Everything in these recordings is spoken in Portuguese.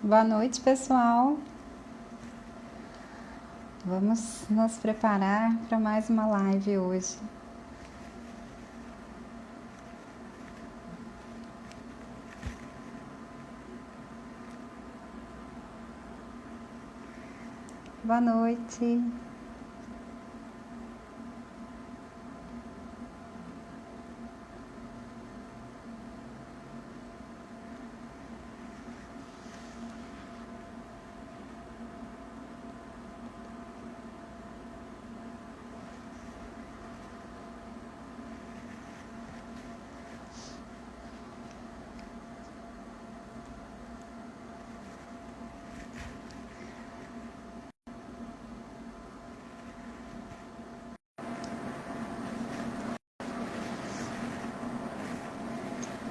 Boa noite, pessoal. Vamos nos preparar para mais uma live hoje. Boa noite.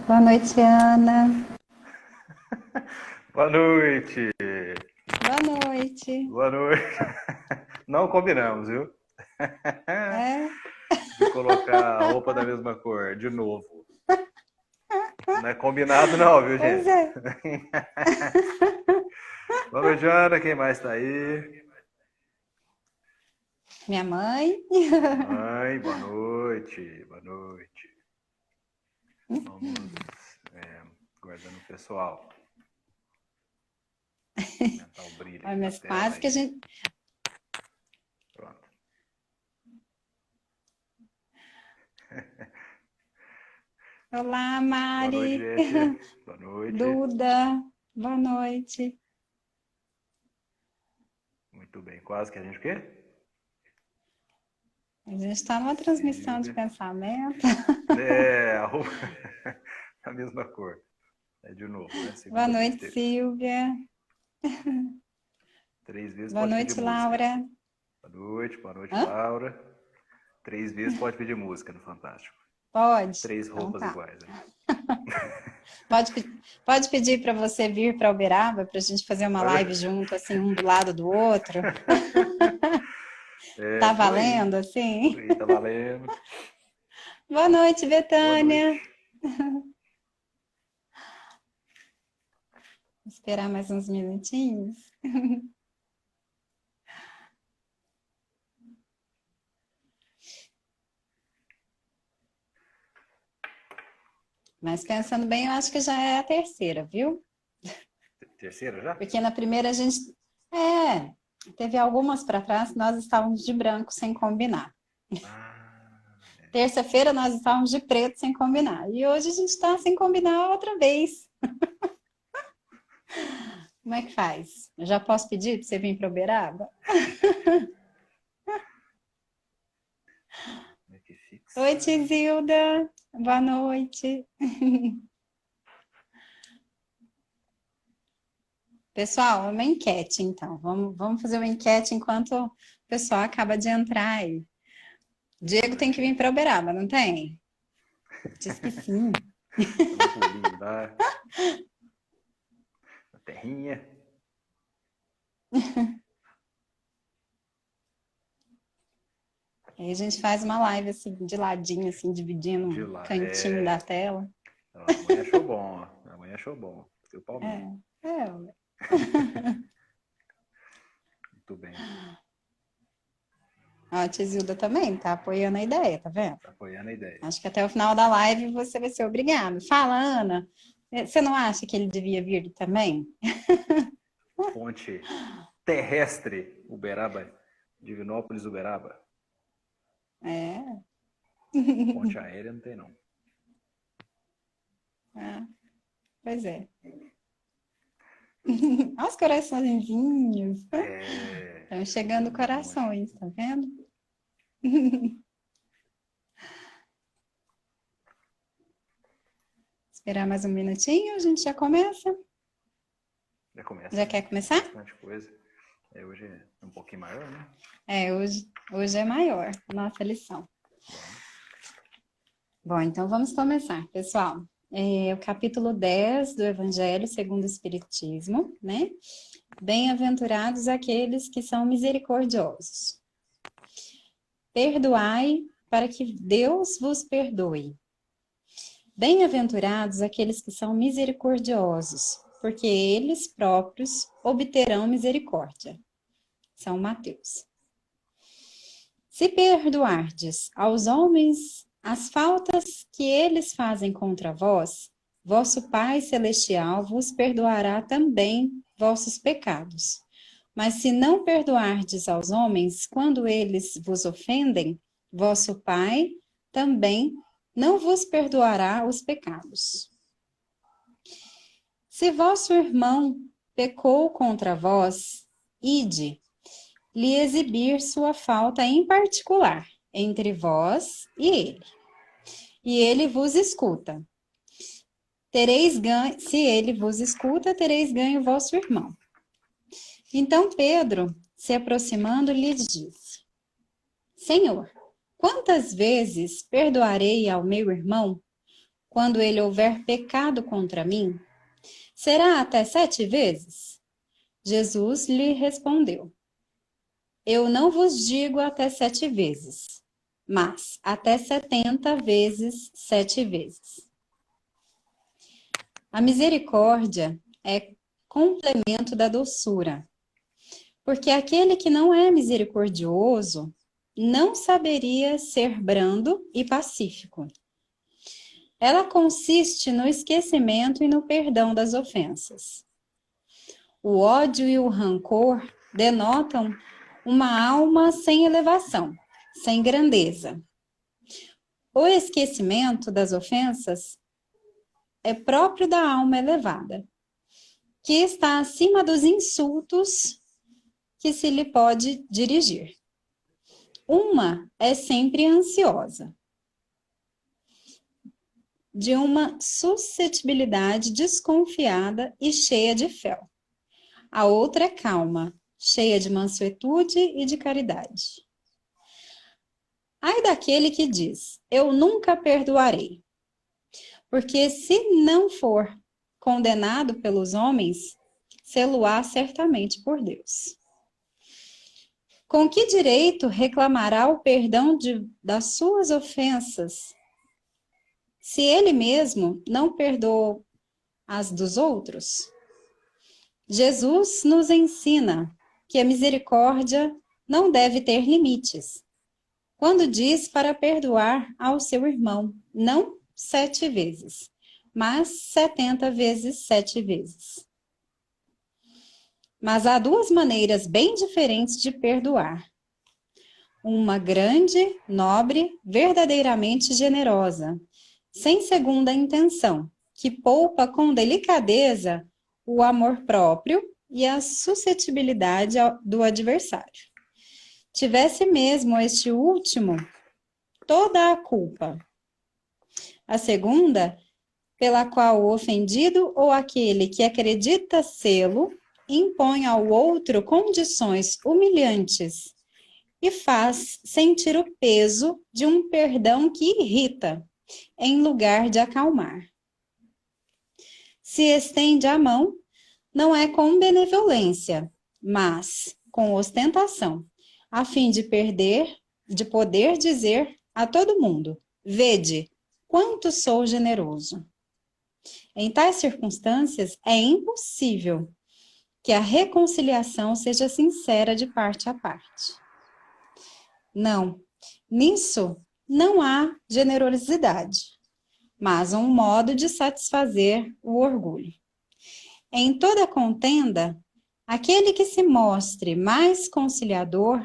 Boa noite, Ana. Boa noite. Boa noite. Boa noite. Não combinamos, viu? É? De colocar a roupa da mesma cor de novo. Não é combinado não, viu, Pois gente? é. Boa noite, Ana. Quem mais tá aí? Minha mãe. Mãe, boa noite. Boa noite. Vamos guardando o pessoal. Aumentar o brilho Olha, aqui da mas tela quase que a aí. gente... Pronto. Olá, Boa noite, Mari. gente. Boa noite. Duda. Boa noite. Muito bem. Quase que a gente o quê? A gente está numa transmissão de Silvia. pensamento. A mesma cor. É de novo, né? Boa Segunda vez, noite, terça. Silvia. 3 vezes Boa pode pedir noite, música. Laura. Boa noite, Hã? Laura. 3 vezes pode pedir música no Fantástico. Pode? 3 Então roupas tá. iguais, né? Pode pedir para você vir para Uberaba para a gente fazer uma live junto, assim, um do lado do outro? Tá Por aí. valendo, Por assim? aí, tá valendo. Boa noite, Boa Betânia. noite. Vou esperar mais uns minutinhos. Mas pensando bem, eu acho que já é a terceira, viu? Terceira já? Porque na primeira a gente... É, teve algumas para trás que nós estávamos de branco sem combinar. Ah, Terça-feira nós estávamos de preto sem combinar. E hoje a gente está sem combinar outra vez. Como é que faz? Eu já posso pedir para você vir para Uberaba? como é que Oi, fixa? Tizilda. Boa noite. Pessoal, uma enquete, então. Vamos fazer uma enquete enquanto o pessoal acaba de entrar aí. Diego tem que vir para Uberaba, não tem? Diz que sim. Dá um pulinho lá. Na terrinha. Aí a gente faz uma live assim, de ladinho, assim, dividindo De um lá. cantinho da tela. Amanhã achou bom, ó. Amanhã achou bom. Seu palminho. É. Muito bem. Ó, a Tizilda também tá apoiando a ideia, tá vendo? Tá apoiando a ideia. Acho que até o final da live você vai ser obrigado. Fala, Ana. Você não acha que ele devia vir também? Ponte terrestre, Uberaba, Divinópolis, Uberaba. É. Ponte aérea não tem, não. Pois é. Olha os coraçõezinhos. Estão chegando corações, tá vendo? Esperar mais um minutinho, a gente já começa. Já começa, Já né? quer Tem começar? bastante coisa. Hoje é um pouquinho maior, né? Hoje é maior a nossa lição. Bom, então vamos começar, pessoal. O capítulo 10 do Evangelho segundo o Espiritismo, né? Bem-aventurados aqueles que são misericordiosos. Perdoai para que Deus vos perdoe. Bem-aventurados aqueles que são misericordiosos, porque eles próprios obterão misericórdia. São Mateus. Se perdoardes aos homens as faltas que eles fazem contra vós, vosso Pai Celestial vos perdoará também vossos pecados. Mas se não perdoardes aos homens quando eles vos ofendem, vosso Pai também não vos perdoará os pecados. Se vosso irmão pecou contra vós, ide, lhe exibir sua falta em particular, entre vós e ele vos escuta. Se ele vos escuta, tereis ganho vosso irmão. Então Pedro, se aproximando, lhe disse: Senhor, quantas vezes perdoarei ao meu irmão, quando ele houver pecado contra mim? Será até 7 vezes? Jesus lhe respondeu: Eu não vos digo até 7 vezes, mas até 70 vezes 7 vezes. A misericórdia é complemento da doçura, porque aquele que não é misericordioso não saberia ser brando e pacífico. Ela consiste no esquecimento e no perdão das ofensas. O ódio e o rancor denotam uma alma sem elevação, sem grandeza. O esquecimento das ofensas é próprio da alma elevada, que está acima dos insultos que se lhe pode dirigir. Uma é sempre ansiosa, de uma suscetibilidade desconfiada e cheia de fel. A outra é calma, cheia de mansuetude e de caridade. Ai daquele que diz: eu nunca perdoarei. Porque se não for condenado pelos homens, sê-lo-á certamente por Deus. Com que direito reclamará o perdão das suas ofensas, se ele mesmo não perdoou as dos outros? Jesus nos ensina que a misericórdia não deve ter limites, quando diz para perdoar ao seu irmão, não 7 vezes, mas 70 vezes 7 vezes. Mas há 2 maneiras bem diferentes de perdoar. Uma grande, nobre, verdadeiramente generosa, sem segunda intenção, que poupa com delicadeza o amor próprio e a suscetibilidade do adversário. Tivesse mesmo este último toda a culpa. A segunda, pela qual o ofendido ou aquele que acredita sê-lo impõe ao outro condições humilhantes e faz sentir o peso de um perdão que irrita, em lugar de acalmar. Se estende a mão, não é com benevolência, mas com ostentação, a fim de poder dizer a todo mundo: vede, quanto sou generoso. Em tais circunstâncias, é impossível que a reconciliação seja sincera de parte a parte. Não, nisso não há generosidade, mas um modo de satisfazer o orgulho. Em toda contenda, aquele que se mostre mais conciliador,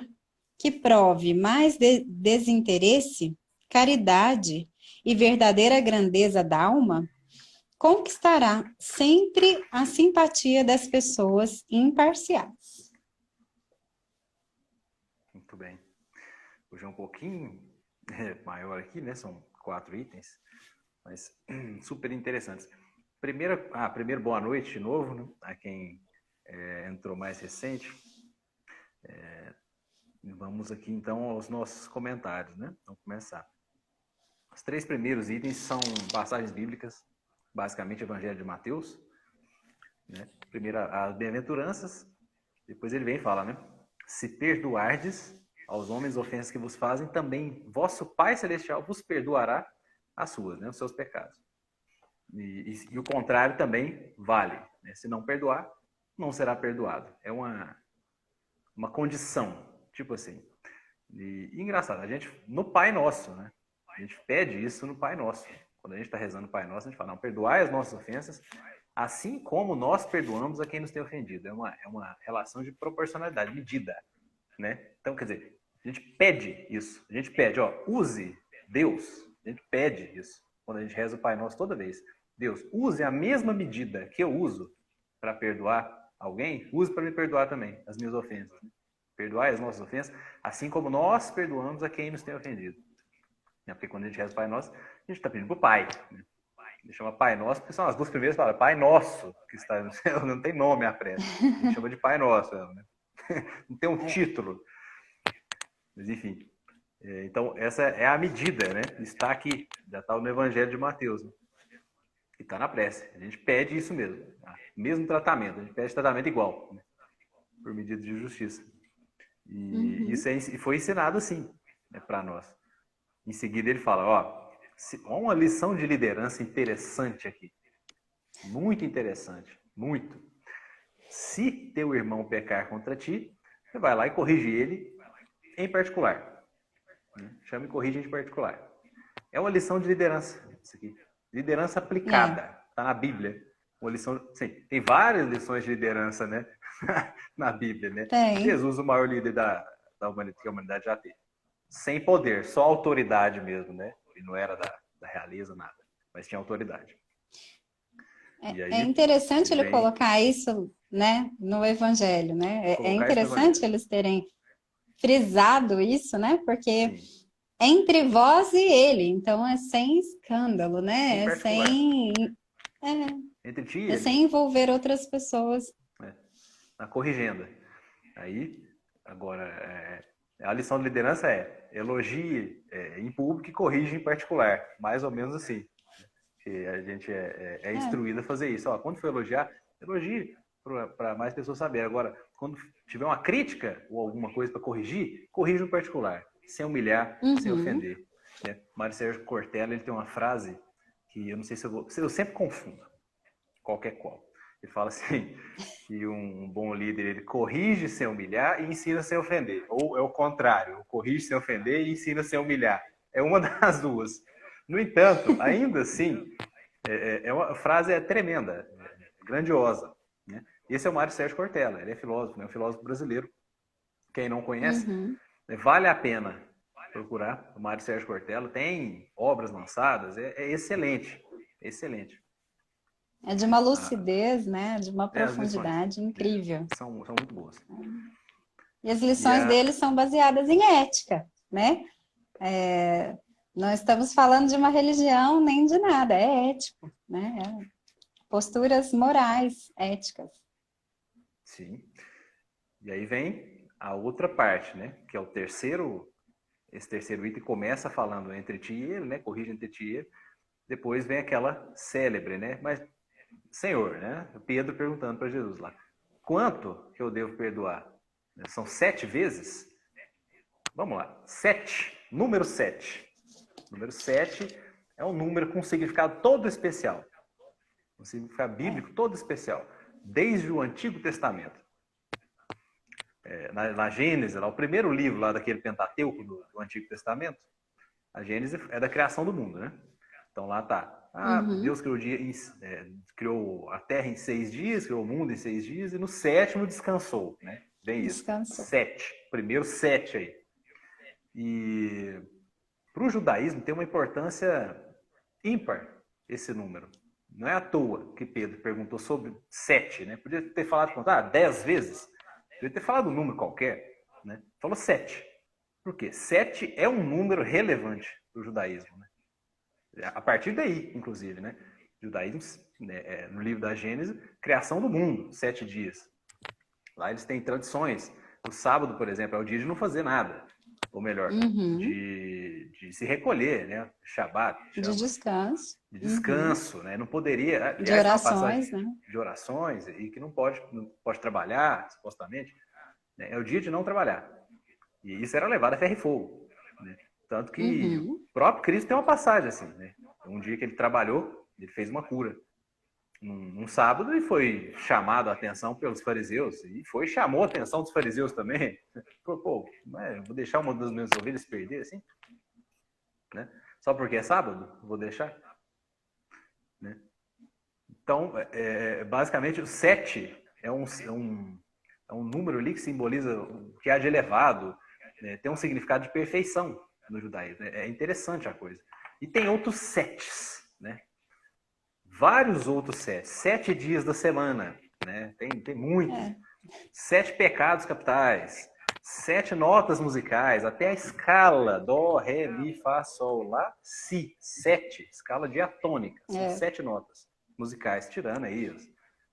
que prove mais desinteresse, caridade e verdadeira grandeza da alma, conquistará sempre a simpatia das pessoas imparciais. Muito bem. Hoje é um pouquinho maior aqui, né? São 4 itens, mas super interessantes. Primeiro boa noite de novo, né? A quem entrou mais recente. Vamos aqui então aos nossos comentários, né? Vamos começar. Os 3 primeiros itens são passagens bíblicas, basicamente Evangelho de Mateus, né? Primeiro as bem-aventuranças, depois ele vem e fala, né? Se perdoardes aos homens ofensas que vos fazem, também vosso Pai Celestial vos perdoará as suas, né? Os seus pecados. E o contrário também vale, né? Se não perdoar, não será perdoado. É uma condição, tipo assim. E engraçado, a gente, no Pai Nosso, né? A gente pede isso no Pai Nosso. Quando a gente está rezando o Pai Nosso, a gente fala, não, perdoai as nossas ofensas, assim como nós perdoamos a quem nos tem ofendido. É uma relação de proporcionalidade, medida, né? Então, quer dizer, a gente pede isso. A gente pede, ó, use Deus. A gente pede isso. Quando a gente reza o Pai Nosso toda vez. Deus, use a mesma medida que eu uso para perdoar alguém, use para me perdoar também as minhas ofensas. Perdoai as nossas ofensas, assim como nós perdoamos a quem nos tem ofendido. Porque quando a gente reza o Pai Nosso, a gente está pedindo para o Pai. Né? Ele chama Pai Nosso, porque são as duas primeiras palavras. Pai Nosso, que está no céu, não tem nome a prece. A gente chama de Pai Nosso. Né? Não tem um título. Mas, enfim. Então, essa é a medida, né? Está aqui, já está no Evangelho de Mateus. Né? E está na prece. A gente pede isso mesmo. Mesmo tratamento. A gente pede tratamento igual. Né? Por medida de justiça. E isso foi ensinado assim, né, para nós. Em seguida ele fala, ó, uma lição de liderança interessante aqui. Muito interessante. Muito. Se teu irmão pecar contra ti, você vai lá e corrige ele em particular. Chama e corrige em particular. É uma lição de liderança, isso aqui. Liderança aplicada. Está na Bíblia. Uma lição, sim, tem várias lições de liderança, né? Na Bíblia, né? Tem. Jesus, o maior líder da humanidade, que a humanidade já teve. Sem poder, só autoridade mesmo, né? Ele não era da realeza, nada. Mas tinha autoridade. É interessante ele colocar isso, né, no Evangelho, né? É interessante eles terem frisado isso, né? Porque entre vós e ele, então é sem escândalo, né? Entre ti e é ele. sem envolver outras pessoas. Na corrigenda. Aí, agora, a lição de liderança é elogie em público e corrige em particular. Mais ou menos assim. Que a gente é instruído a fazer isso. Ó, quando for elogiar, elogie para mais pessoas saberem. Agora, quando tiver uma crítica ou alguma coisa para corrigir, corrija no particular, sem humilhar, sem ofender. Né? Mário Sérgio Cortella, ele tem uma frase que eu não sei se eu sempre confundo, qualquer qual. Ele fala assim, que um bom líder, ele corrige sem humilhar e ensina sem ofender. Ou é o contrário, corrige sem ofender e ensina sem humilhar. É uma das duas. No entanto, ainda assim, a frase é tremenda, grandiosa. Né? Esse é o Mário Sérgio Cortella, ele é filósofo, né? Um filósofo brasileiro. Quem não conhece, vale a pena procurar o Mário Sérgio Cortella. Tem obras lançadas, é excelente, excelente. É de uma lucidez, né? De uma profundidade incrível. São muito boas. E as lições dele são baseadas em ética, né? Não estamos falando de uma religião nem de nada, é ético, né? Posturas morais, éticas. Sim. E aí vem a outra parte, né? Que é o terceiro, esse terceiro item começa falando entre ti e ele, né? Corrige entre ti e ele. Depois vem aquela célebre, né? Mas, Senhor, né? Pedro perguntando para Jesus lá, quanto que eu devo perdoar? São 7 vezes? Vamos lá, 7, número 7. Número 7 é um número com um significado todo especial. Um significado bíblico todo especial. Desde o Antigo Testamento. Na Gênesis, lá, o primeiro livro lá daquele Pentateuco do Antigo Testamento, a Gênesis é da criação do mundo, né? Então lá tá. Deus criou a terra em 6 dias, criou o mundo em 6 dias, e no 7º descansou, né? Vem isso. 7. Primeiro 7 aí. E para o judaísmo tem uma importância ímpar esse número. Não é à toa que Pedro perguntou sobre 7, né? Podia ter falado 10 vezes. Podia ter falado um número qualquer, né? Falou 7. Por quê? 7 é um número relevante para o judaísmo, né? A partir daí, inclusive, né? Judaísmo, no livro da Gênesis, criação do mundo, 7 dias. Lá eles têm tradições. O sábado, por exemplo, é o dia de não fazer nada. Ou melhor, de se recolher, né? Shabat. De descanso. De descanso, né? Não poderia... De orações, né? De orações, e que não pode trabalhar, supostamente. Né? É o dia de não trabalhar. E isso era levado a ferro e fogo. Né? Tanto que o próprio Cristo tem uma passagem assim, né? Um dia que ele trabalhou, ele fez uma cura. num sábado e foi chamado a atenção pelos fariseus. E chamou a atenção dos fariseus também. Pô, vou deixar uma das minhas ovelhas perder assim? Né? Só porque é sábado? Vou deixar? Né? Então, basicamente, o 7 é um número ali que simboliza o que há de elevado, né? Tem um significado de perfeição no judaísmo. É interessante a coisa. E tem outros setes, né? Vários outros setes. 7 dias da semana, né? Tem muitos. 7 pecados capitais. 7 notas musicais. Até a escala. Dó, ré, mi, fá, sol, lá, si. 7. Escala diatônica. São 7 notas musicais. Tirando aí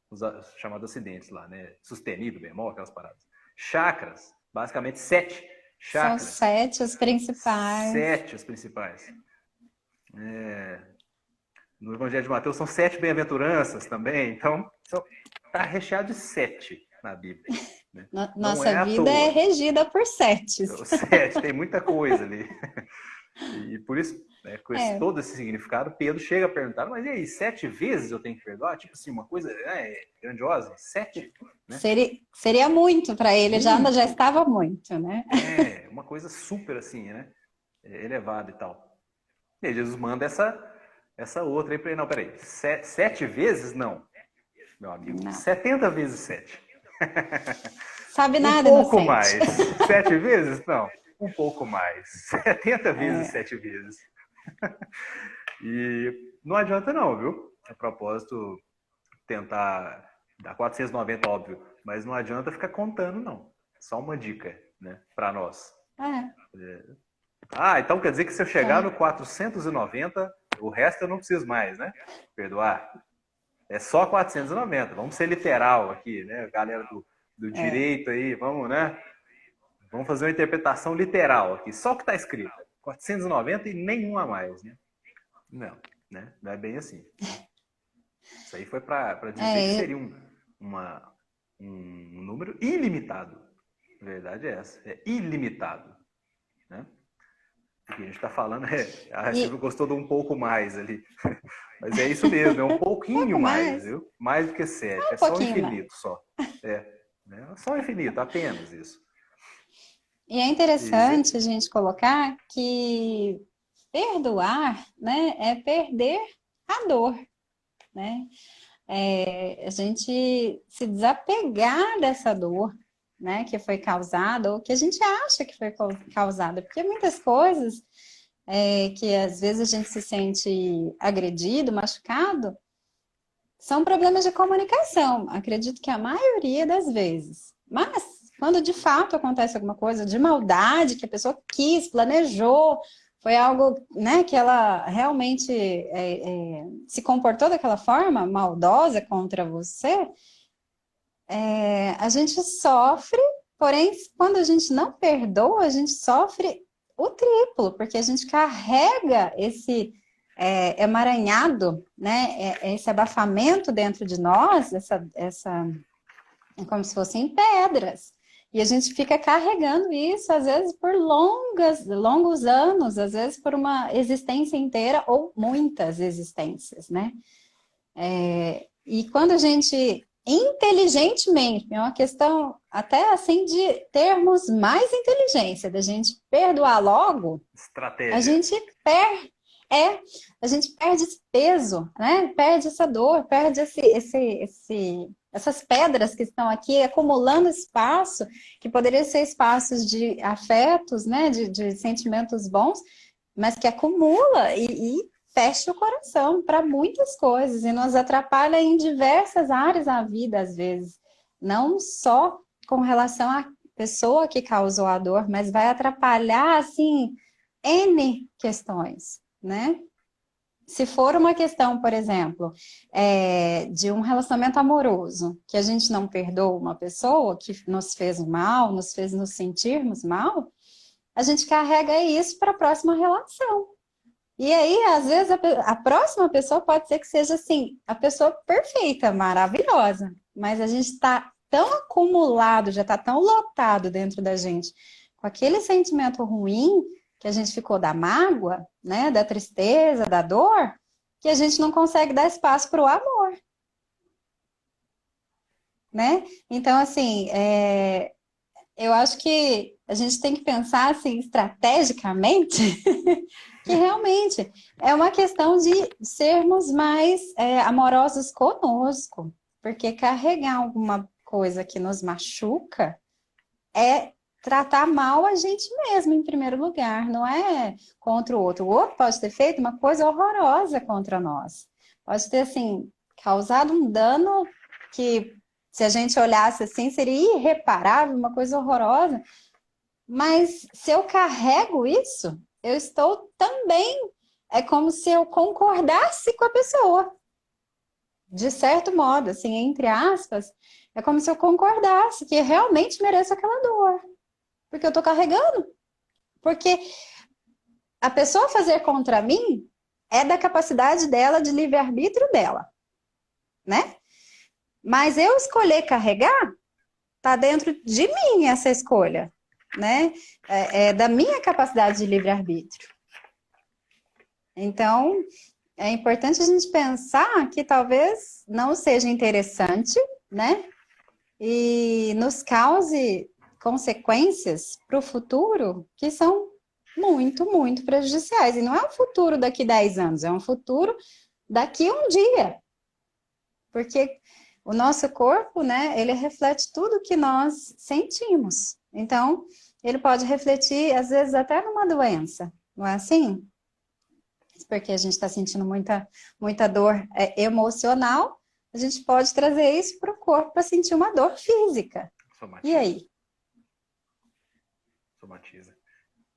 os chamados acidentes lá, né? Sustenido, bemol, aquelas paradas. Chakras. Basicamente 7 chakras. São 7 os principais. 7 os principais. No Evangelho de Mateus são 7 bem-aventuranças também. Então, está recheado de 7 na Bíblia. Né? Nossa vida é regida por 7. 7, tem muita coisa ali. E por isso, né, com todo esse significado, Pedro chega a perguntar, mas e aí, 7 vezes eu tenho que perdoar? Tipo assim, uma coisa grandiosa, 7? Né? Seria muito para ele, já estava muito, né? Uma coisa super assim, né? Elevada e tal. E aí Jesus manda essa outra aí para ele. Não, peraí. 7 vezes? Não, meu amigo. Não. 70 vezes 7. Sabe nada, um pouco mais. 7 vezes? Não. Um pouco mais. 70 vezes 7 vezes. E não adianta não, viu? A propósito, tentar dar 490, óbvio. Mas não adianta ficar contando, não. Só uma dica, né? Para nós. Então quer dizer que se eu chegar no 490, o resto eu não preciso mais, né? Perdoar. É só 490. Vamos ser literal aqui, né? Galera do direito aí, vamos, né? Vamos fazer uma interpretação literal aqui. Só o que está escrito. 490 e nenhum a mais, né? Não, né? Não é bem assim. Isso aí foi para dizer que seria um número ilimitado. A verdade é essa. É ilimitado. Né? O que a gente está falando a Silvia gostou de um pouco mais ali. Mas é isso mesmo, é um pouquinho mais, viu? Mais do que 7. É só o infinito, só. Só o infinito, apenas isso. E é interessante a gente colocar que perdoar, né, é perder a dor, né? A gente se desapegar dessa dor, né, que foi causada, ou que a gente acha que foi causada, porque muitas coisas que às vezes a gente se sente agredido, machucado, são problemas de comunicação, acredito que a maioria das vezes. Mas, quando de fato acontece alguma coisa de maldade, que a pessoa quis, planejou, foi algo, né, que ela realmente se comportou daquela forma, maldosa contra você, a gente sofre, porém, quando a gente não perdoa, a gente sofre o triplo, porque a gente carrega esse emaranhado, né, esse abafamento dentro de nós, como se fossem pedras. E a gente fica carregando isso, às vezes, por longos anos, às vezes por uma existência inteira ou muitas existências, né? E quando a gente, inteligentemente, é uma questão até assim de termos mais inteligência, da gente perdoar logo, estratégia. A gente perde esse peso, né? Perde essa dor, perde essas pedras que estão aqui acumulando espaço, que poderiam ser espaços de afetos, né? De sentimentos bons, mas que acumula e fecha o coração para muitas coisas e nos atrapalha em diversas áreas da vida, às vezes. Não só com relação à pessoa que causou a dor, mas vai atrapalhar, assim, N questões, né? Se for uma questão, por exemplo, de um relacionamento amoroso, que a gente não perdoa uma pessoa que nos fez mal, nos fez nos sentirmos mal, a gente carrega isso para a próxima relação. E aí, às vezes, a próxima pessoa pode ser que seja, assim, a pessoa perfeita, maravilhosa, mas a gente está tão acumulado, já está tão lotado dentro da gente, com aquele sentimento ruim, que a gente ficou da mágoa, né, da tristeza, da dor, que a gente não consegue dar espaço para o amor. né? Então, assim, eu acho que a gente tem que pensar assim, estrategicamente, que realmente é uma questão de sermos mais amorosos conosco, porque carregar alguma coisa que nos machuca é tratar mal a gente mesmo, em primeiro lugar, não é contra o outro. O outro pode ter feito uma coisa horrorosa contra nós. Pode ter, assim, causado um dano que, se a gente olhasse assim, seria irreparável, uma coisa horrorosa. Mas se eu carrego isso, eu estou também. É como se eu concordasse com a pessoa. De certo modo, assim, entre aspas, é como se eu concordasse que realmente mereço aquela dor. Porque eu estou carregando. Porque a pessoa fazer contra mim é da capacidade dela, de livre-arbítrio dela, né? Mas eu escolher carregar, tá dentro de mim essa escolha, né? É da minha capacidade de livre-arbítrio. Então, é importante a gente pensar que talvez não seja interessante, né? E nos cause consequências para o futuro que são muito, muito prejudiciais. E não é um futuro daqui 10 anos, é um futuro daqui um dia. Porque o nosso corpo, né, ele reflete tudo que nós sentimos. Então, ele pode refletir, às vezes, até numa doença. Não é assim? Porque a gente está sentindo muita, muita dor emocional, a gente pode trazer isso para o corpo para sentir uma dor física. Somatiza. E aí? Somatiza.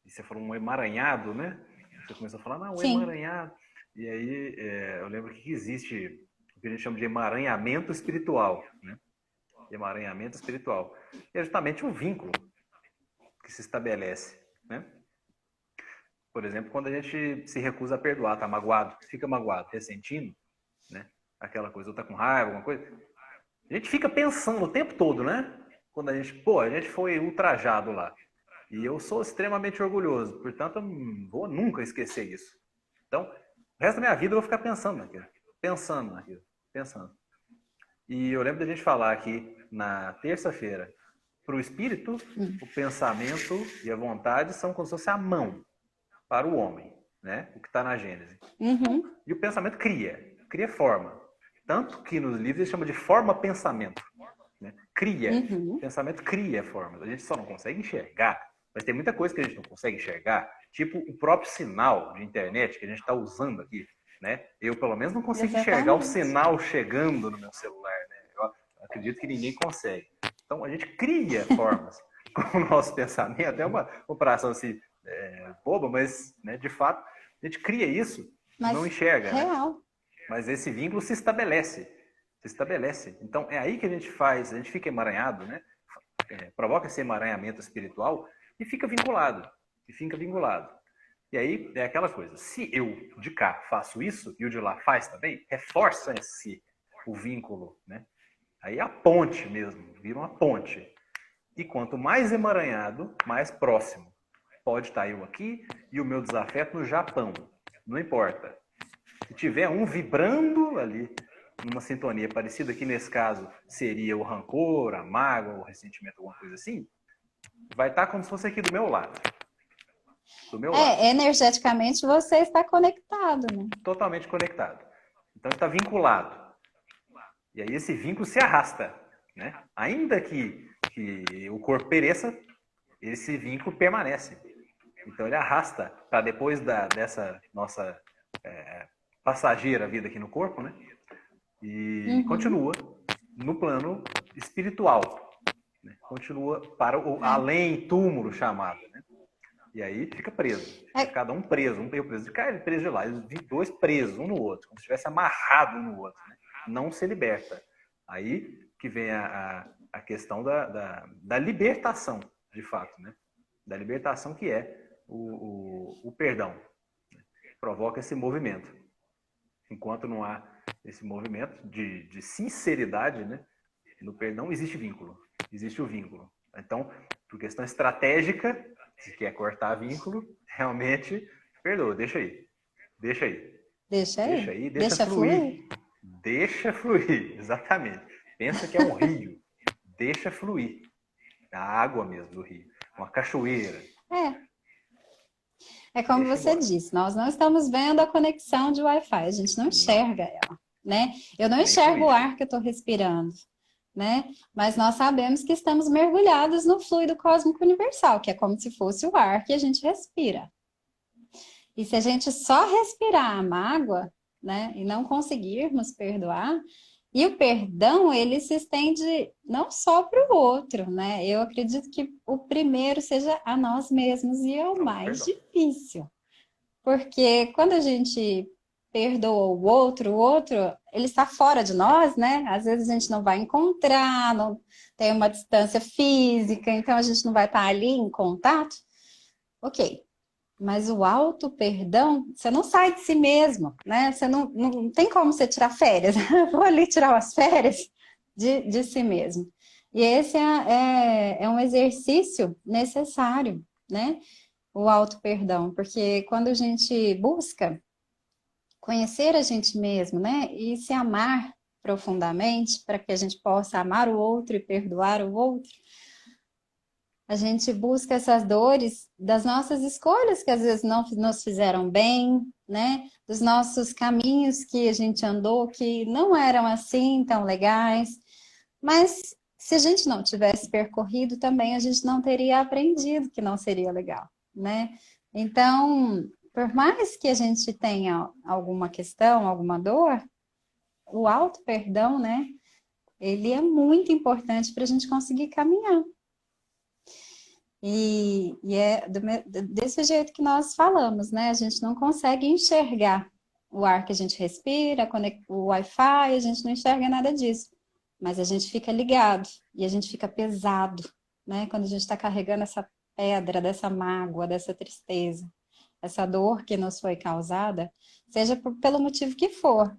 E você falou um emaranhado, né? Você começou a falar, não, um Sim. emaranhado. E aí, eu lembro que existe o que a gente chama de emaranhamento espiritual, né? Emaranhamento espiritual. E é justamente um vínculo que se estabelece, né? Por exemplo, quando a gente se recusa a perdoar, tá magoado, fica magoado, ressentindo, né? Aquela coisa, ou tá com raiva, alguma coisa. A gente fica pensando o tempo todo, né? Quando a gente foi ultrajado lá. E eu sou extremamente orgulhoso, portanto, eu não vou nunca esquecer isso. Então, o resto da minha vida eu vou ficar pensando naquilo. Pensando. E eu lembro da gente falar aqui na terça-feira, para o espírito, o pensamento e a vontade são como se fosse a mão para o homem, né? O que está na Gênese. Uhum. E o pensamento cria forma. Tanto que nos livros ele chama de forma-pensamento. Né? Uhum. Pensamento cria formas. A gente só não consegue enxergar, mas tem muita coisa que a gente não consegue enxergar, tipo o próprio sinal de internet que a gente está usando aqui. Né? Eu, pelo menos, não consigo enxergar o sinal chegando no meu celular. Né? Eu acredito que ninguém consegue. Então, a gente cria formas com o nosso pensamento. É uma comparação assim, boba, mas, né, de fato, a gente cria isso, Mas não enxerga. real. Né? Mas esse vínculo se estabelece. Então, é aí que a gente fica emaranhado, né? Provoca esse emaranhamento espiritual e fica vinculado. E aí é aquela coisa, se eu de cá faço isso e o de lá faz também, reforça o vínculo, né? Aí é a ponte mesmo, vira uma ponte. E quanto mais emaranhado, mais próximo. Pode estar eu aqui e o meu desafeto no Japão, não importa. Se tiver um vibrando ali, numa sintonia parecida, que nesse caso seria o rancor, a mágoa, o ressentimento, alguma coisa assim, vai estar como se fosse aqui do meu lado. Energeticamente você está conectado, né? Totalmente conectado. Então está vinculado. E aí esse vínculo se arrasta. Né? Ainda que o corpo pereça, esse vínculo permanece. Então ele arrasta para depois dessa nossa passageira vida aqui no corpo, né? E continua no plano espiritual. Né? Continua para o além túmulo chamado. Né? E aí fica preso. Cada um preso. Um preso de cá, ele preso de lá. Eles dois presos, um no outro. Como se estivesse amarrado um no outro. Né? Não se liberta. Aí que vem a questão da libertação, de fato. Né? Da libertação que é o perdão. Né? Provoca esse movimento. Enquanto não há esse movimento de sinceridade, né? No perdão existe vínculo. Existe o vínculo. Então, por questão estratégica, se quer cortar vínculo, realmente, perdoa, deixa aí. Deixa fluir. Deixa fluir. Deixa fluir, exatamente. Pensa que é um rio. deixa fluir. A água mesmo do rio. Uma cachoeira. É como Deixa você embora. disse, nós não estamos vendo a conexão de Wi-Fi, a gente não Não, enxerga ela, né? Eu não nem enxergo o fluídica. ar que eu estou respirando, né? Mas nós sabemos que estamos mergulhados no fluido cósmico universal, que é como se fosse o ar que a gente respira. E se a gente só respirar a mágoa, né, e não conseguirmos perdoar, e o perdão, ele se estende não só para o outro, né? Eu acredito que o primeiro seja a nós mesmos e é o mais Perdão. difícil. Porque quando a gente perdoa o outro, ele está fora de nós, né? Às vezes a gente não vai encontrar, não tem uma distância física, então a gente não vai estar ali em contato. Ok, mas o auto-perdão, você não sai de si mesmo, né? Você não tem como você tirar férias. Vou ali tirar umas férias de si mesmo. E esse é um exercício necessário, né? O auto-perdão, porque quando a gente busca conhecer a gente mesmo, né? E se amar profundamente, para que a gente possa amar o outro e perdoar o outro, a gente busca essas dores das nossas escolhas que às vezes não nos fizeram bem, né? Dos nossos caminhos que a gente andou que não eram assim tão legais. Mas se a gente não tivesse percorrido também, a gente não teria aprendido que não seria legal, né? Então, por mais que a gente tenha alguma questão, alguma dor, o auto-perdão, né? Ele é muito importante para a gente conseguir caminhar. E é desse jeito que nós falamos, né? A gente não consegue enxergar o ar que a gente respira, o Wi-Fi, a gente não enxerga nada disso. Mas a gente fica ligado e a gente fica pesado, né? Quando a gente está carregando essa pedra, dessa mágoa, dessa tristeza, essa dor que nos foi causada, seja pelo motivo que for.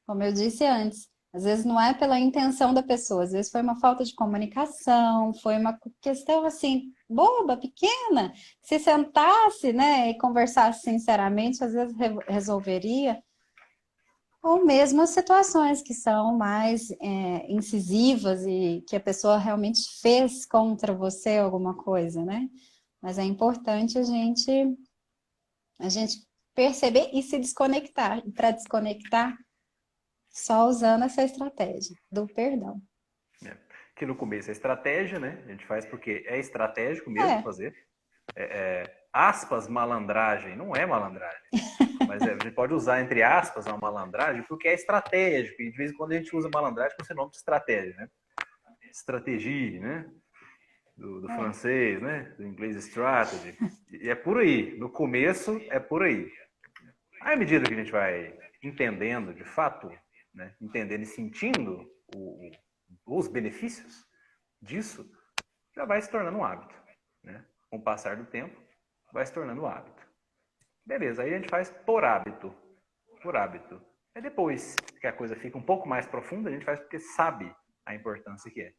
Como eu disse antes, às vezes não é pela intenção da pessoa, às vezes foi uma falta de comunicação, foi uma questão assim, boba, pequena. Se sentasse, né, e conversasse sinceramente, às vezes resolveria. Ou mesmo as situações que são mais incisivas e que a pessoa realmente fez contra você alguma coisa, né? Mas é importante a gente perceber e se desconectar. E para desconectar, só usando essa estratégia do perdão. Que no começo é estratégia, né? A gente faz porque é estratégico mesmo É. fazer. Aspas, malandragem, não é malandragem. Mas a gente pode usar, entre aspas, uma malandragem porque é estratégico. E de vez em quando a gente usa malandragem com esse nome de estratégia, né? Stratégie, né? Do francês, né? Do inglês strategy. E é por aí. No começo é por aí. Aí, à medida que a gente vai entendendo de fato, né? Entendendo e sentindo os benefícios disso, já vai se tornando um hábito, né? Com o passar do tempo, vai se tornando um hábito. Beleza, aí a gente faz por hábito. Por hábito. Aí depois que a coisa fica um pouco mais profunda, a gente faz porque sabe a importância que é.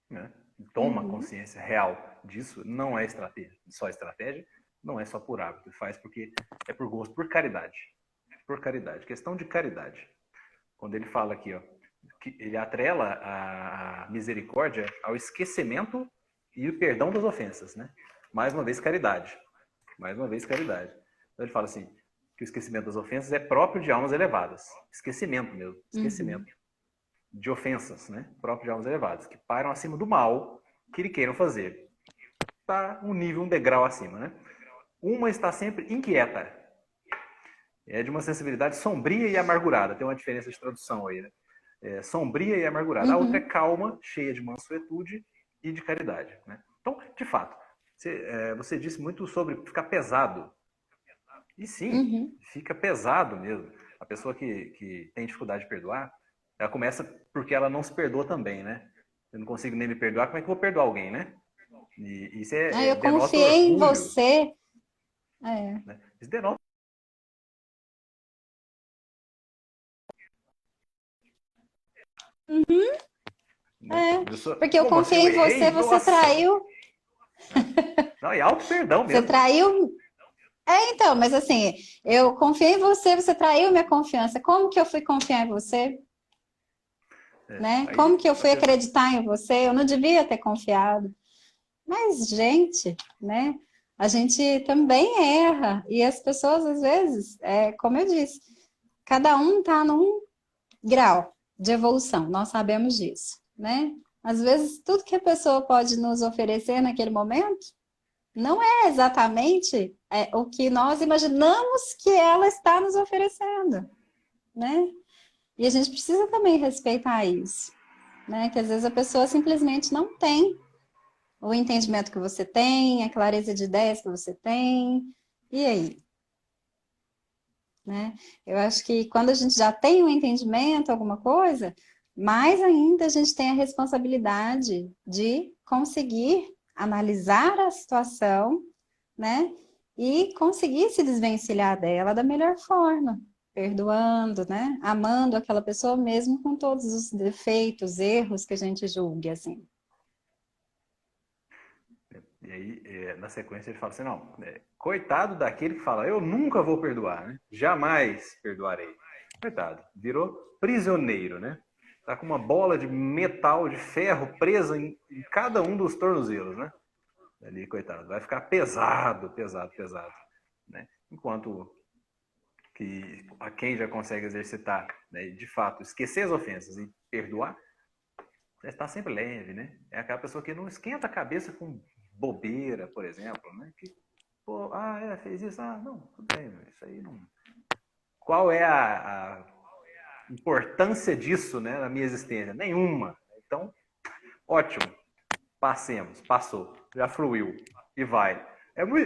Né? Toma consciência real disso, não é estratégia, só estratégia, não é só por hábito. Faz porque é por gosto, por caridade. Por caridade, questão de caridade. Quando ele fala aqui, ó, que ele atrela a misericórdia ao esquecimento e o perdão das ofensas, né? Mais uma vez, caridade. Mais uma vez, caridade. Então ele fala assim, que o esquecimento das ofensas é próprio de almas elevadas. Esquecimento mesmo, esquecimento. De ofensas, né? Próprio de almas elevadas, que param acima do mal que lhe queiram fazer. Está um nível, um degrau acima, né? Uma está sempre inquieta. É de uma sensibilidade sombria e amargurada. Tem uma diferença de tradução aí, né? Sombria e amargurada. A outra é calma, cheia de mansuetude e de caridade, né? Então, de fato, você disse muito sobre ficar pesado. E sim, fica pesado mesmo. A pessoa que tem dificuldade de perdoar, ela começa porque ela não se perdoa também, né? Eu não consigo nem me perdoar, como é que eu vou perdoar alguém, né? E isso Eu denota confiei em orgulho. você. Né? Isso denota. Né? Porque eu Como assim eu confiei em você, errei? você Nossa! traiu. Não, e auto-perdão Você mesmo. traiu. Então, mas assim, eu confiei em você, você traiu minha confiança. Como que eu fui confiar em você? né? Aí, Como que eu fui acreditar em você? Eu não devia ter confiado. Mas, gente, né? A gente também erra. E as pessoas, às vezes, como eu disse, cada um está num grau de evolução, nós sabemos disso, né? Às vezes, tudo que a pessoa pode nos oferecer naquele momento não é exatamente o que nós imaginamos que ela está nos oferecendo, né? E a gente precisa também respeitar isso, né? Que às vezes a pessoa simplesmente não tem o entendimento que você tem, a clareza de ideias que você tem, e aí? Né? Eu acho que quando a gente já tem um entendimento, alguma coisa, mais ainda a gente tem a responsabilidade de conseguir analisar a situação, né? E conseguir se desvencilhar dela da melhor forma, perdoando, né? Amando aquela pessoa mesmo com todos os defeitos, erros que a gente julgue, assim. E aí, na sequência, ele fala assim, não, coitado daquele que fala, eu nunca vou perdoar, né? Jamais perdoarei. Coitado, virou prisioneiro, né? Tá com uma bola de metal, de ferro presa em cada um dos tornozelos, né? Ali, coitado, vai ficar pesado, pesado, pesado, né? Enquanto que a quem já consegue exercitar, né, de fato, esquecer as ofensas e perdoar, está sempre leve, né? É aquela pessoa que não esquenta a cabeça com bobeira, por exemplo, né? Que, pô, fez isso, não, tudo bem, isso aí não... Qual é a importância disso, né, na minha existência? Nenhuma. Então, ótimo, passou, já fluiu e vai.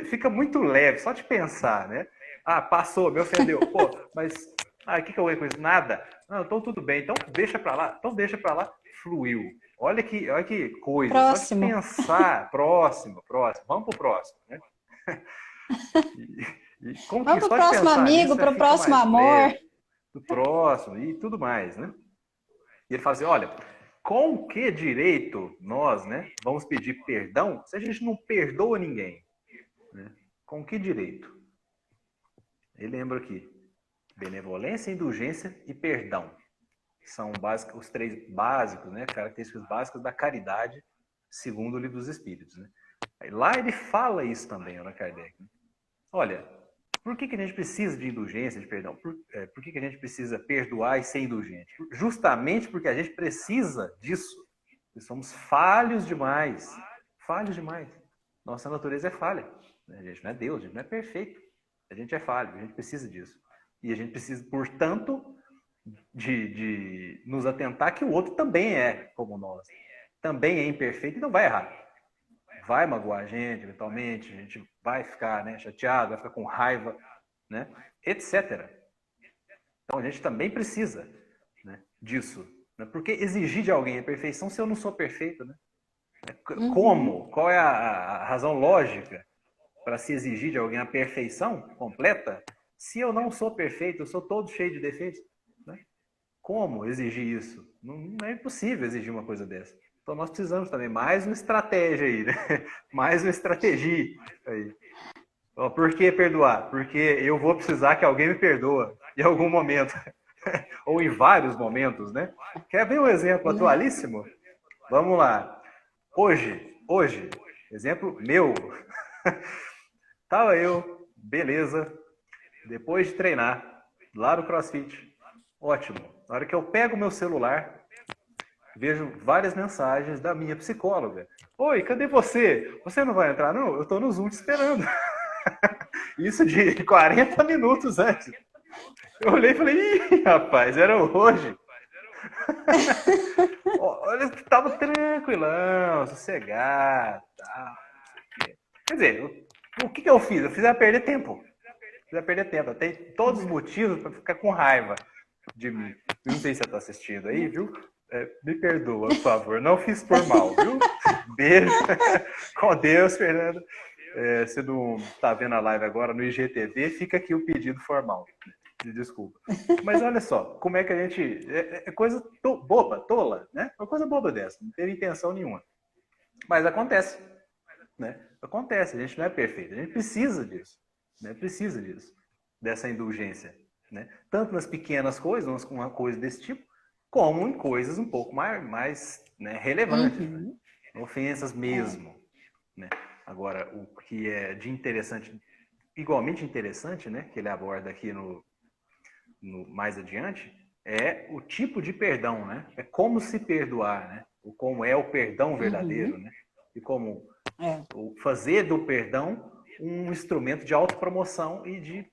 Fica muito leve, só de pensar, né? Passou, me ofendeu. Pô, mas o que eu ganho com isso? Nada. Não, então tudo bem. Então deixa pra lá. Então deixa pra lá. Fluiu. Olha que coisa. Só de Próximo. pensar. Próximo. Vamos pro próximo, né? Como que Vamos só pro de próximo pensar nisso amigo, já pro fica próximo mais amor. leve. Do próximo e tudo mais, né? E ele fala assim, olha, com que direito nós, né, vamos pedir perdão se a gente não perdoa ninguém? Né? Com que direito? Ele lembra aqui, benevolência, indulgência e perdão. São os três básicos, né, características básicas da caridade, segundo o Livro dos Espíritos. Né? Lá ele fala isso também, Allan Kardec. Né? Olha, por que a gente precisa de indulgência, de perdão? Por que a gente precisa perdoar e ser indulgente? Justamente porque a gente precisa disso. Nós somos falhos demais. Falhos demais. Nossa natureza é falha. A gente não é Deus, a gente não é perfeito. A gente é falho, a gente precisa disso. E a gente precisa, portanto, de nos atentar que o outro também é como nós. Também é imperfeito e não vai errar. Vai magoar a gente, eventualmente, a gente vai ficar, né, chateado, vai ficar com raiva, né, etc. Então a gente também precisa, né, disso. Né, porque exigir de alguém a perfeição se eu não sou perfeito, né? Como? Qual é a razão lógica para se exigir de alguém a perfeição completa se eu não sou perfeito, eu sou todo cheio de defeitos? Né? Como exigir isso? Não é impossível exigir uma coisa dessa. Então nós precisamos também mais uma estratégia aí, né? Mais uma estratégia aí. Por que perdoar? Porque eu vou precisar que alguém me perdoa em algum momento. Ou em vários momentos, né? Quer ver um exemplo atualíssimo? Vamos lá. Hoje, exemplo meu. Tava eu, beleza, depois de treinar, lá no CrossFit. Ótimo. Na hora que eu pego o meu celular, vejo várias mensagens da minha psicóloga. Oi, cadê você? Você não vai entrar? Não, eu tô no Zoom te esperando. Isso de 40 minutos antes. Eu olhei e falei, ih, rapaz, era hoje. Olha, tava tranquilão, sossegado. Tá. Quer dizer, o que eu fiz? Eu fiz ela perder tempo. Eu tenho todos os motivos para ficar com raiva de mim. Não sei se você está assistindo aí, viu? Me perdoa, por favor. Não fiz por mal, viu? Beijo. Com Deus, Fernando. Se não está vendo a live agora no IGTV, fica aqui o pedido formal. Desculpa. Mas olha só, como é que a gente... É coisa boba, tola, né? Uma coisa boba dessa. Não teve intenção nenhuma. Mas acontece. Né? Acontece, a gente não é perfeito. A gente precisa disso. Né? Precisa disso. Dessa indulgência. Né? Tanto nas pequenas coisas, uma coisa desse tipo, como em coisas um pouco mais né, relevantes, né? Ofensas mesmo, né? Agora, o que é de interessante, igualmente interessante, né, que ele aborda aqui mais adiante, é o tipo de perdão, né? É como se perdoar, né? O como é o perdão verdadeiro, né? E como fazer do perdão um instrumento de autopromoção e de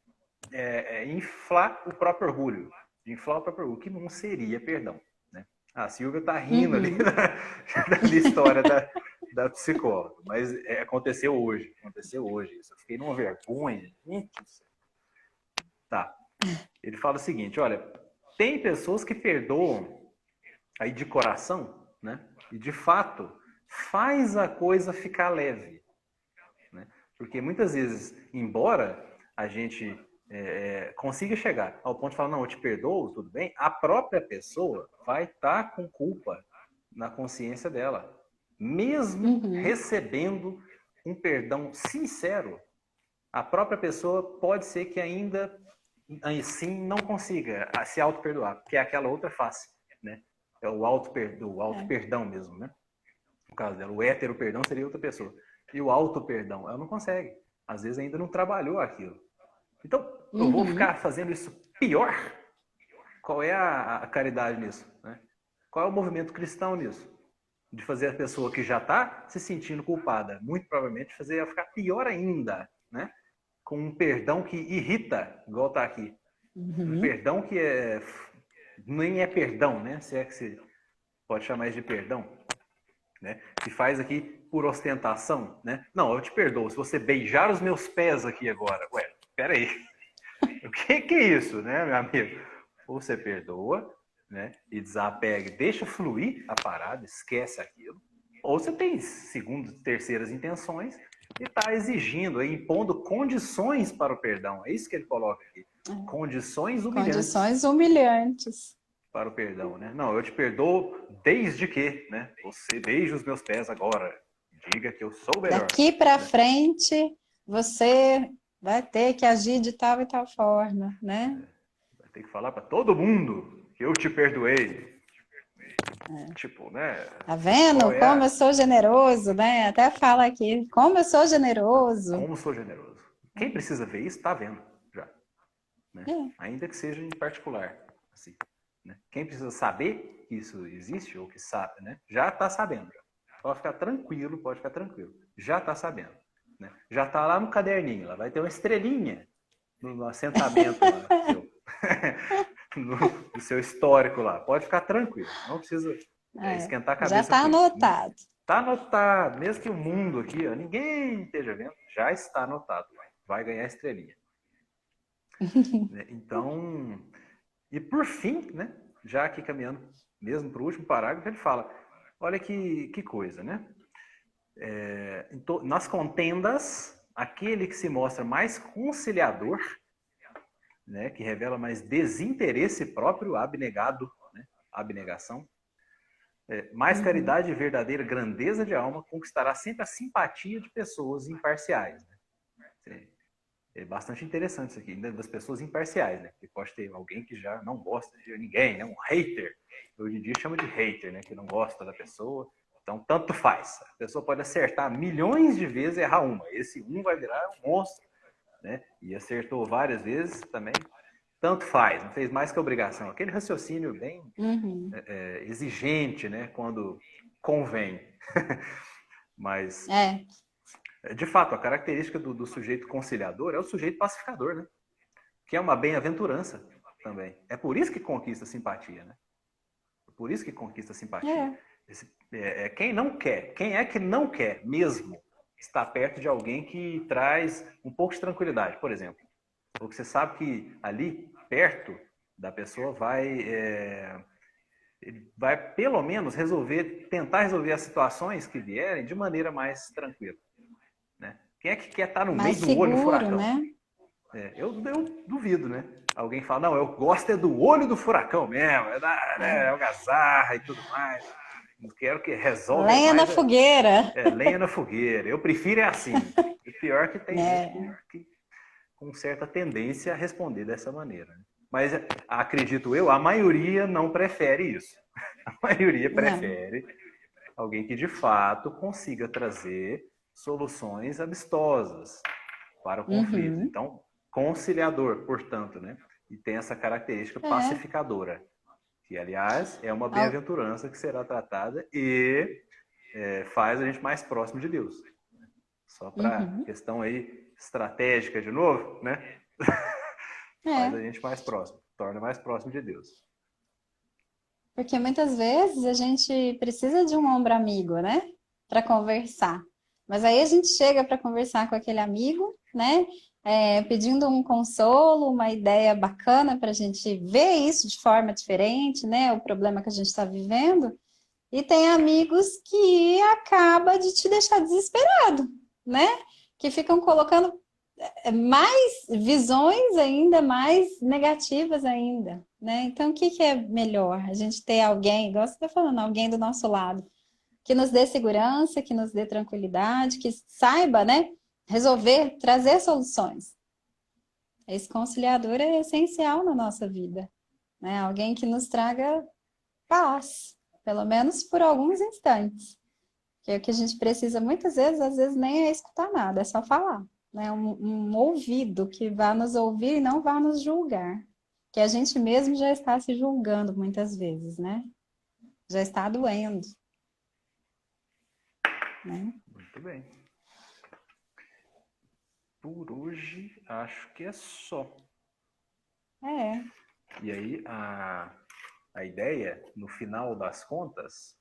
inflar o próprio orgulho. De inflar o próprio orgulho, que não seria perdão, né? A Silvia está rindo ali da história da psicóloga, mas aconteceu hoje isso. Eu fiquei numa vergonha. Tá. Ele fala o seguinte, olha, tem pessoas que perdoam aí de coração, né? E de fato faz a coisa ficar leve, né? Porque muitas vezes, embora a gente consiga chegar ao ponto de falar, não, eu te perdoo, tudo bem, a própria pessoa vai estar com culpa na consciência dela. Mesmo recebendo um perdão sincero, a própria pessoa pode ser que ainda assim não consiga se auto-perdoar, porque é aquela outra face, né? É o auto-perdão mesmo, né? No caso dela, o hétero-perdão seria outra pessoa. E o auto-perdão, ela não consegue. Às vezes ainda não trabalhou aquilo. Então, eu vou ficar fazendo isso pior? Qual é a caridade nisso, né? Qual é o movimento cristão nisso? De fazer a pessoa que já está se sentindo culpada, muito provavelmente fazer ela ficar pior ainda, né? Com um perdão que irrita, igual está aqui. Um perdão que nem é perdão, né? Se é que se pode chamar isso de perdão, né? Que faz aqui por ostentação, né? Não, eu te perdoo se você beijar os meus pés aqui agora. Ué, peraí. O que é isso, né, meu amigo? Ou você perdoa, né? E desapega, deixa fluir a parada, esquece aquilo. Ou você tem segundas, terceiras intenções e está exigindo, impondo condições para o perdão. É isso que ele coloca aqui. Condições humilhantes. Condições humilhantes. Para o perdão, né? Não, eu te perdoo desde que, né? Você beija os meus pés agora. Diga que eu sou melhor. Daqui para frente, você vai ter que agir de tal e tal forma, né? Vai ter que falar para todo mundo que eu te perdoei. Tipo, né? Tá vendo como eu sou generoso, né? Até fala aqui, como eu sou generoso. Como sou generoso. Quem precisa ver isso, está vendo já. Né? Ainda que seja em particular. Assim, né? Quem precisa saber que isso existe, ou que sabe, né? Já está sabendo. Pode ficar tranquilo, Já está sabendo. Né? Já está lá no caderninho, lá vai ter uma estrelinha no assentamento lá, no seu histórico lá. Pode ficar tranquilo, não precisa esquentar a cabeça. Já está anotado. Está anotado, mesmo que o mundo aqui, ó, ninguém esteja vendo, já está anotado. Vai ganhar estrelinha. Então, e por fim, né, já aqui caminhando mesmo para o último parágrafo, ele fala, olha que coisa, né? Nas contendas, aquele que se mostra mais conciliador, né, que revela mais desinteresse próprio, abnegado, né, abnegação, mais caridade e verdadeira grandeza de alma conquistará sempre a simpatia de pessoas imparciais. Né? É bastante interessante isso aqui, das pessoas imparciais, né? Porque pode ter alguém que já não gosta de ninguém, né? Um hater. Hoje em dia chama de hater, né? Que não gosta da pessoa. Então, tanto faz. A pessoa pode acertar milhões de vezes e errar uma. Esse um vai virar um monstro, né? E acertou várias vezes também. Tanto faz, não fez mais que obrigação. Aquele raciocínio bem exigente, né? Quando convém. Mas... De fato, a característica do sujeito conciliador é o sujeito pacificador, né? Que é uma bem-aventurança também. É por isso que conquista simpatia, né? Por isso que conquista simpatia. Quem não quer, quem é que não quer mesmo estar perto de alguém que traz um pouco de tranquilidade, por exemplo? Ou que você sabe que ali, perto da pessoa, ele vai pelo menos tentar resolver as situações que vierem de maneira mais tranquila. Né? Quem é que quer estar no meio do olho do furacão? Né? Eu duvido, né? Alguém fala, não, eu gosto do olho do furacão mesmo, algazarra e tudo mais. Não quero que resolva. Lenha na fogueira. Lenha na fogueira. Eu prefiro assim. O pior é que tem gente que com certa tendência a responder dessa maneira. Né? Mas acredito eu, a maioria não prefere isso. A maioria prefere alguém que de fato consiga trazer soluções amistosas para o conflito. Uhum. Então, conciliador, portanto, né? E tem essa característica É. pacificadora, que, aliás, é uma Al- bem-aventurança que será tratada e faz a gente mais próximo de Deus. Só para Uhum. questão aí estratégica de novo, né? Faz É. a gente mais próximo, torna mais próximo de Deus. Porque muitas vezes a gente precisa de um ombro amigo, né? Para conversar. Mas aí a gente chega para conversar com aquele amigo, né? Pedindo um consolo, uma ideia bacana para a gente ver isso de forma diferente, né? O problema que a gente está vivendo. E tem amigos que acaba de te deixar desesperado, né? Que ficam colocando mais visões ainda mais negativas ainda, né? Então, o que que é melhor? A gente ter alguém, igual você está falando, alguém do nosso lado, que nos dê segurança, que nos dê tranquilidade, que saiba, né? Resolver, trazer soluções. Esse conciliador é essencial na nossa vida, né? Alguém que nos traga paz, pelo menos por alguns instantes. Que é o que a gente precisa muitas vezes, às vezes nem é escutar nada, é só falar. Né? Um ouvido que vá nos ouvir e não vá nos julgar. Que a gente mesmo já está se julgando muitas vezes, né? Já está doendo. Né? Muito bem. Por hoje, acho que é só. É. E aí, a ideia, no final das contas,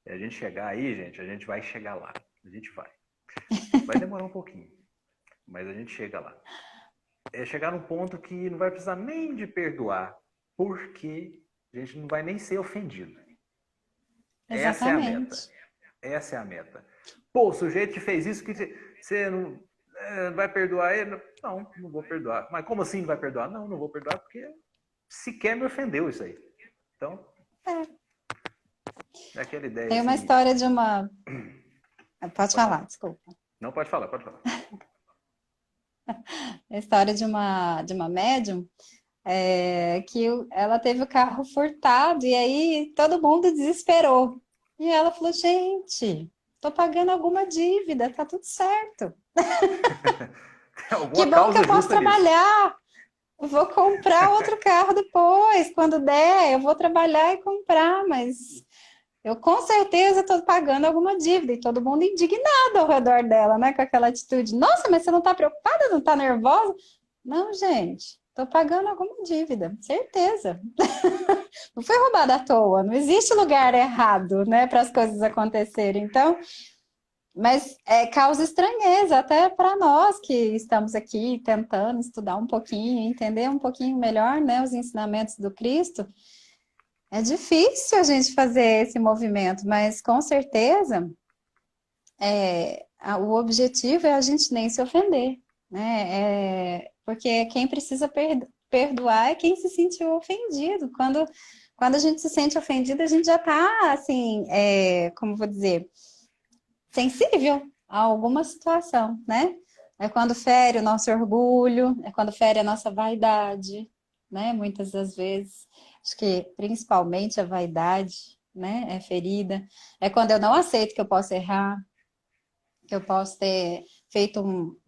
é a gente chegar aí, gente, a gente vai chegar lá. A gente vai. Vai demorar um pouquinho, mas a gente chega lá. É chegar num ponto que não vai precisar nem de perdoar, porque a gente não vai nem ser ofendido. Essa é a meta. Exatamente. Essa é a meta. Pô, o sujeito que fez isso, que você não vai perdoar ele? Não, não vou perdoar. Mas como assim não vai perdoar? Não, não vou perdoar porque sequer me ofendeu isso aí. Então, é aquela ideia Tem uma assim. história de uma. Pode Pode falar, falar. desculpa. Não, pode falar, pode falar. A história de uma médium que ela teve o carro furtado e aí todo mundo desesperou. E ela falou, gente, tô pagando alguma dívida, tá tudo certo. Tem Que alguma bom que eu causa posso justa nisso. trabalhar. Eu vou comprar outro carro depois, quando der, eu vou trabalhar e comprar, mas eu com certeza estou pagando alguma dívida. E todo mundo indignado ao redor dela, né? Com aquela atitude. Nossa, mas você não está preocupada? Não está nervosa? Não, gente, estou pagando alguma dívida, certeza. Não foi roubada à toa, não existe lugar errado, né, para as coisas acontecerem. Então, mas causa estranheza até para nós que estamos aqui tentando estudar um pouquinho, entender um pouquinho melhor, né, os ensinamentos do Cristo. É difícil a gente fazer esse movimento, mas com certeza o objetivo é a gente nem se ofender, né? Porque quem precisa perdoar é quem se sentiu ofendido. Quando a gente se sente ofendido, a gente já está, assim, como vou dizer, sensível a alguma situação, né? É quando fere o nosso orgulho, é quando fere a nossa vaidade, né? Muitas das vezes, acho que principalmente a vaidade, né? É ferida. É quando eu não aceito que eu posso errar, que eu posso ter feito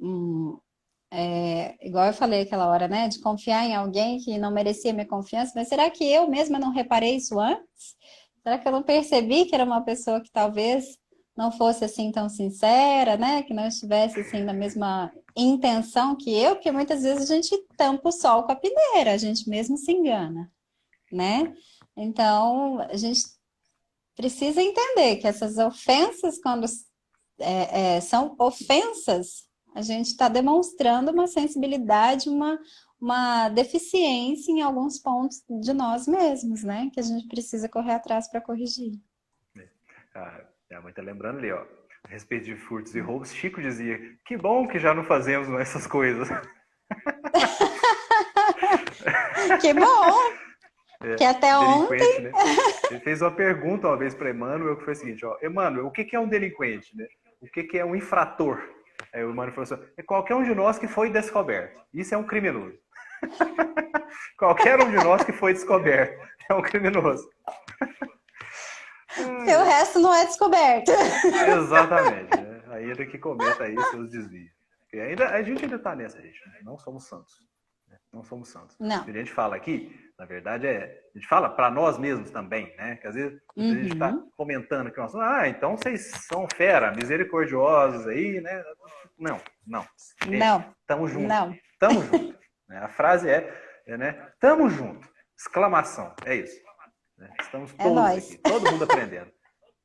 igual eu falei aquela hora, né? De confiar em alguém que não merecia minha confiança, mas será que eu mesma não reparei isso antes? Será que eu não percebi que era uma pessoa que talvez não fosse assim tão sincera, né? Que não estivesse assim na mesma intenção que eu? Porque muitas vezes a gente tampa o sol com a peneira, a gente mesmo se engana, né? Então, a gente precisa entender que essas ofensas, quando são ofensas, a gente está demonstrando uma sensibilidade, uma deficiência em alguns pontos de nós mesmos, né? Que a gente precisa correr atrás para corrigir. A mãe tá lembrando ali, ó. A respeito de furtos e roubos, Chico dizia: que bom que já não fazemos essas coisas. Que bom! Que até Delinquente, ontem. né? Ele fez uma pergunta uma vez para Emmanuel que foi a seguinte: ó, Emmanuel, o que é um delinquente, né? O que é um infrator? Aí o Emmanuel falou assim: é qualquer um de nós que foi descoberto. Isso é um criminoso. Qualquer um de nós que foi descoberto é um criminoso. Porque o resto não é descoberto. Exatamente. Né? Ainda que cometa aí seus desvios. Porque a gente ainda está nessa, gente. Não somos santos. Não somos santos. Não. O que a gente fala aqui, na verdade, a gente fala para nós mesmos também, né? Que às vezes muita gente está comentando que nós, então vocês são fera, misericordiosos aí, né? Não. Gente, Não. tamo junto. Não. Tamo junto. A frase né? Tamo junto. Exclamação. É isso. Estamos todos aqui, todo mundo aprendendo.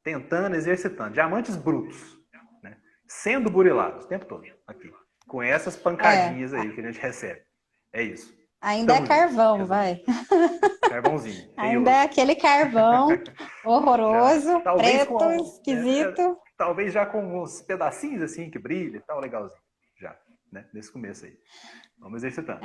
Tentando, exercitando. Diamantes brutos. Né? Sendo burilados o tempo todo aqui. Com essas pancadinhas aí que a gente recebe. É isso. Ainda é carvão, vai. Carvãozinho. Ainda é aquele carvão horroroso, já, preto, esquisito. Talvez já com uns pedacinhos assim que brilha e tal, legalzinho. Já, né? Nesse começo aí. Vamos exercitando.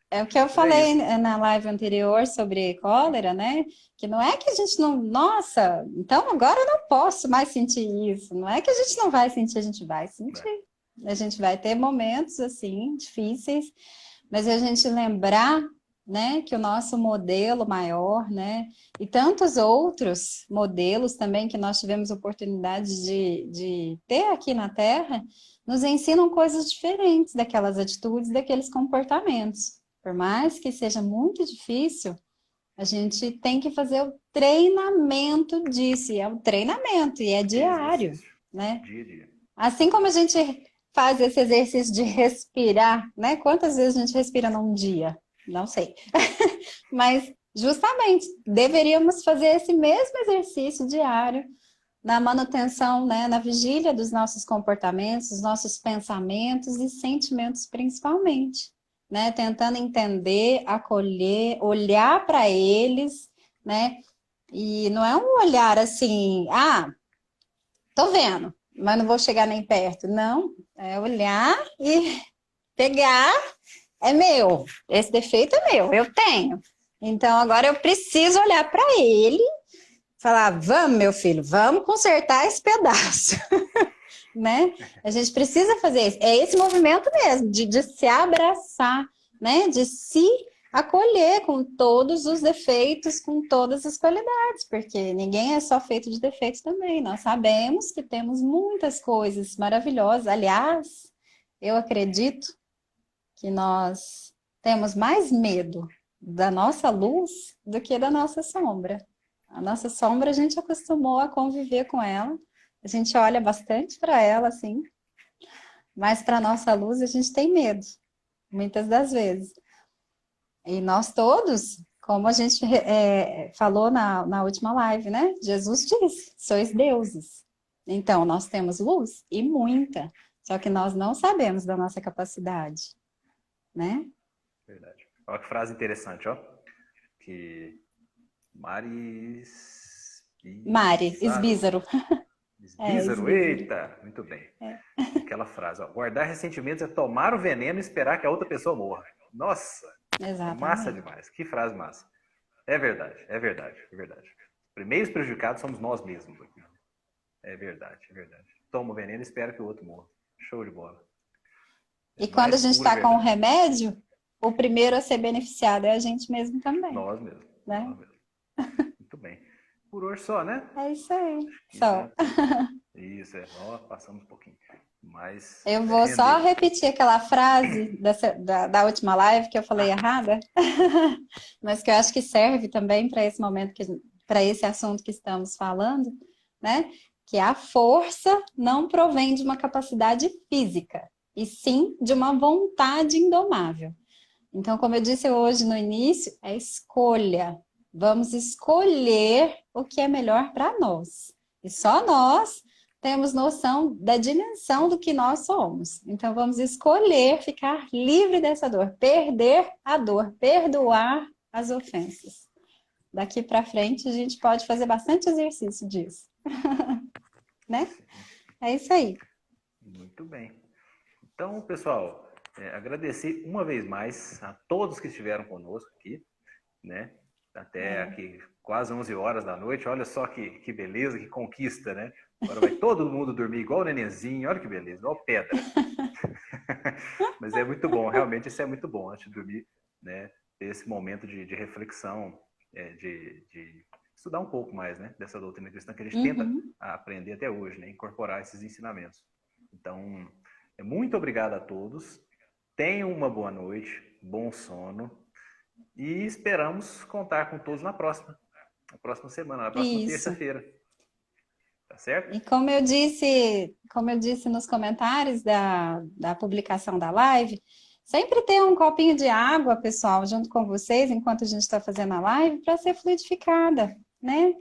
É o que eu falei na live anterior sobre cólera, né? Que não é que a gente não... Nossa, então agora eu não posso mais sentir isso. Não é que a gente não vai sentir, a gente vai sentir. A gente vai ter momentos, assim, difíceis, mas a gente lembrar, né, que o nosso modelo maior, né, e tantos outros modelos também que nós tivemos oportunidade de ter aqui na Terra, nos ensinam coisas diferentes daquelas atitudes, daqueles comportamentos. Por mais que seja muito difícil, a gente tem que fazer o treinamento disso, e é um treinamento, e é diário, né? Dia a dia. Assim como a gente faz esse exercício de respirar, né? Quantas vezes a gente respira num dia? Não sei. Mas, justamente, deveríamos fazer esse mesmo exercício diário na manutenção, né? Na vigília dos nossos comportamentos, dos nossos pensamentos e sentimentos, principalmente. Né? Tentando entender, acolher, olhar para eles, né? E não é um olhar assim, tô vendo, mas não vou chegar nem perto. Não, é olhar e pegar, é meu, esse defeito é meu, eu tenho. Então agora eu preciso olhar para ele, falar, vamos meu filho, vamos consertar esse pedaço. Né? A gente precisa fazer isso. É esse movimento mesmo, de se abraçar, né? De se acolher com todos os defeitos, com todas as qualidades, porque ninguém é só feito de defeitos também. Nós sabemos que temos muitas coisas maravilhosas. Aliás, eu acredito que nós temos mais medo da nossa luz do que da nossa sombra. A nossa sombra, a gente acostumou a conviver com ela. A gente olha bastante para ela, assim, mas para a nossa luz a gente tem medo, muitas das vezes. E nós todos, como a gente falou na última live, né? Jesus disse, sois deuses. Então, nós temos luz e muita, só que nós não sabemos da nossa capacidade, né? Verdade. Olha que frase interessante, ó. Que Mari Esbízaro. Esbízaro, eita, muito bem. Aquela frase, ó, guardar ressentimentos é tomar o veneno e esperar que a outra pessoa morra. Nossa, massa demais. Que frase massa. É verdade. Os primeiros prejudicados somos nós mesmos. É verdade. Toma o veneno e espera que o outro morra. Show de bola. E quando a gente está com o remédio, o primeiro a ser beneficiado é a gente mesmo também. Nós mesmos. Né? Nós mesmos. Muito bem. Por hoje só, né? É isso aí. Só. Isso, nós passamos um pouquinho. Mas eu vou só repetir aquela frase da última live que eu falei errada, mas que eu acho que serve também para esse momento, para esse assunto que estamos falando, né? Que a força não provém de uma capacidade física, e sim de uma vontade indomável. Então, como eu disse hoje no início, é escolha. Vamos escolher o que é melhor para nós. E só nós temos noção da dimensão do que nós somos. Então, vamos escolher ficar livre dessa dor, perder a dor, perdoar as ofensas. Daqui para frente, a gente pode fazer bastante exercício disso. Né? É isso aí. Muito bem. Então, pessoal, agradecer uma vez mais a todos que estiveram conosco aqui, né? Até aqui quase 11 horas da noite. Olha só que beleza, que conquista, né? Agora vai todo mundo dormir igual o nenenzinho. Olha que beleza, igual pedra. Mas é muito bom, realmente isso é muito bom, antes de dormir, né? Ter esse momento de reflexão, de estudar um pouco mais, né? Dessa doutrina cristã que a gente tenta aprender até hoje, né? Incorporar esses ensinamentos. Então, muito obrigado a todos. Tenham uma boa noite, bom sono e esperamos contar com todos na próxima semana, na próxima terça-feira. Tá certo? E como eu disse nos comentários da publicação da live, sempre ter um copinho de água, pessoal, junto com vocês, enquanto a gente está fazendo a live, para ser fluidificada, né?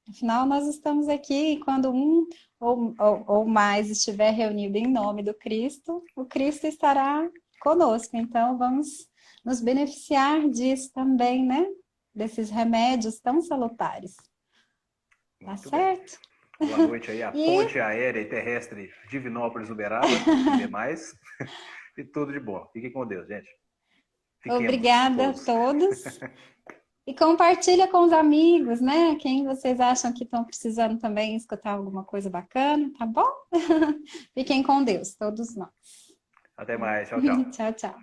Afinal, nós estamos aqui e quando um ou mais estiver reunido em nome do Cristo, o Cristo estará conosco. Então, vamos nos beneficiar disso também, né? Desses remédios tão salutares. Tá Muito certo? Bem. Boa noite aí, a ponte aérea e terrestre Divinópolis, Uberaba e demais. E tudo de bom. Fiquem com Deus, gente. Fiquemos Obrigada todos. a todos. E compartilha com os amigos, né? Quem vocês acham que estão precisando também escutar alguma coisa bacana, tá bom? Fiquem com Deus, todos nós. Até mais. Tchau, tchau. Tchau, tchau.